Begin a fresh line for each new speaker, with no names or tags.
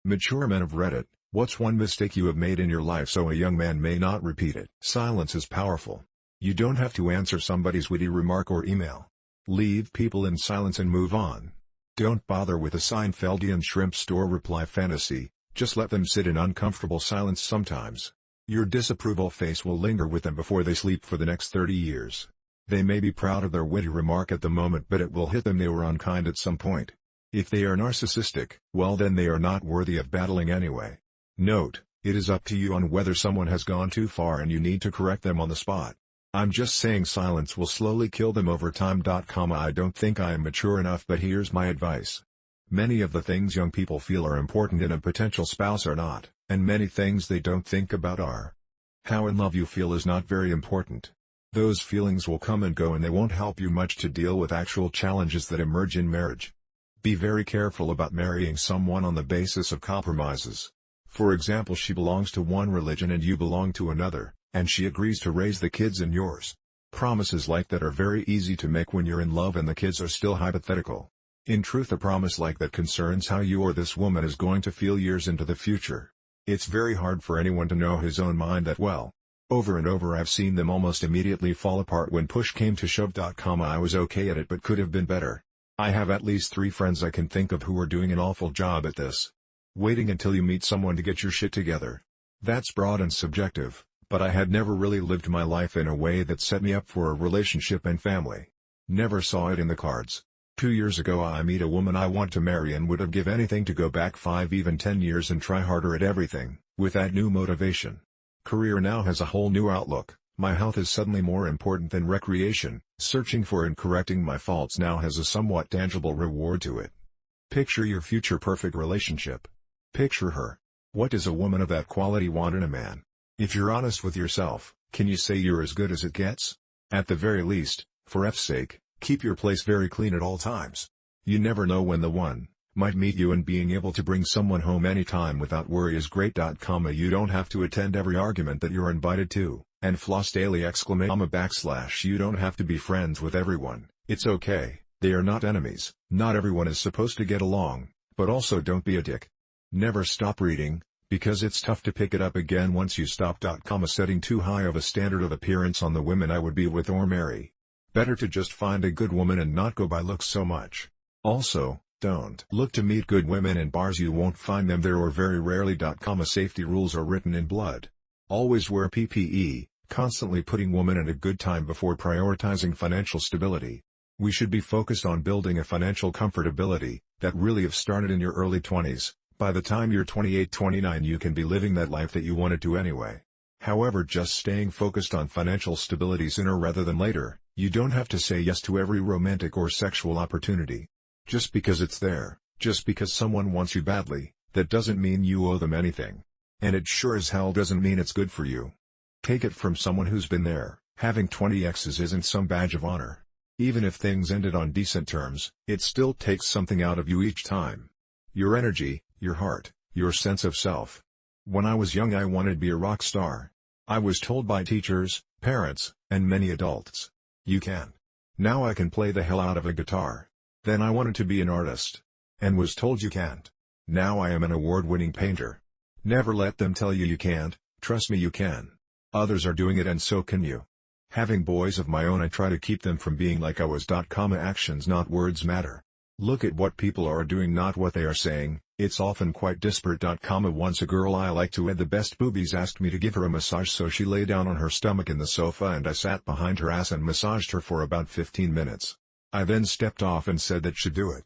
Mature men of Reddit, what's one mistake you have made in your life so a young man may not repeat it? Silence is powerful. You don't have to answer somebody's witty remark or email. Leave people in silence and move on. Don't bother with a Seinfeldian shrimp store reply fantasy, just let them sit in uncomfortable silence sometimes. Your disapproval face will linger with them before they sleep for the next 30 years. They may be proud of their witty remark at the moment, but it will hit them they were unkind at some point. If they are narcissistic, well then they are not worthy of battling anyway. Note, it is up to you on whether someone has gone too far and you need to correct them on the spot. I'm just saying silence will slowly kill them over time. I don't think I am mature enough, but here's my advice. Many of the things young people feel are important in a potential spouse are not, and many things they don't think about are. How in love you feel is not very important. Those feelings will come and go and they won't help you much to deal with actual challenges that emerge in marriage. Be very careful about marrying someone on the basis of compromises. For example, she belongs to one religion and you belong to another, and she agrees to raise the kids in yours. Promises like that are very easy to make when you're in love and the kids are still hypothetical. In truth, a promise like that concerns how you or this woman is going to feel years into the future. It's very hard for anyone to know his own mind that well. Over and over I've seen them almost immediately fall apart when push came to shove. I was okay at it but could have been better. I have at least 3 friends I can think of who are doing an awful job at this. Waiting until you meet someone to get your shit together. That's broad and subjective, but I had never really lived my life in a way that set me up for a relationship and family. Never saw it in the cards. 2 years ago I meet a woman I want to marry and would have give anything to go back 5 even 10 years and try harder at everything, with that new motivation. Career now has a whole new outlook, my health is suddenly more important than recreation, searching for and correcting my faults now has a somewhat tangible reward to it. Picture your future perfect relationship. Picture her. What does a woman of that quality want in a man? If you're honest with yourself, can you say you're as good as it gets? At the very least, for F's sake, keep your place very clean at all times. You never know when the one might meet you, and being able to bring someone home anytime without worry is great. You don't have to attend every argument that you're invited to, and floss daily ! You don't have to be friends with everyone, it's okay, they are not enemies, not everyone is supposed to get along, but also don't be a dick. Never stop reading, because it's tough to pick it up again once you stop. Setting too high of a standard of appearance on the women I would be with or marry. Better to just find a good woman and not go by looks so much. Also, don't look to meet good women in bars, you won't find them there or very rarely. Safety rules are written in blood. Always wear PPE, constantly putting women in a good time before prioritizing financial stability. We should be focused on building a financial comfortability that really have started in your early 20s. By the time you're 28-29 you can be living that life that you wanted to anyway. However, just staying focused on financial stability sooner rather than later, you don't have to say yes to every romantic or sexual opportunity. Just because it's there, just because someone wants you badly, that doesn't mean you owe them anything. And it sure as hell doesn't mean it's good for you. Take it from someone who's been there, having 20 exes isn't some badge of honor. Even if things ended on decent terms, it still takes something out of you each time. Your energy, your heart, your sense of self. When I was young I wanted to be a rock star. I was told by teachers, parents, and many adults. You can. Now I can play the hell out of a guitar. Then I wanted to be an artist. And was told you can't. Now I am an award-winning painter. Never let them tell you you can't, trust me you can. Others are doing it and so can you. Having boys of my own I try to keep them from being like I was. Actions not words matter. Look at what people are doing not what they are saying, it's often quite disparate. Once a girl I liked who had the best boobies asked me to give her a massage, so she lay down on her stomach in the sofa and I sat behind her ass and massaged her for about 15 minutes. I then stepped off and said that she'd do it.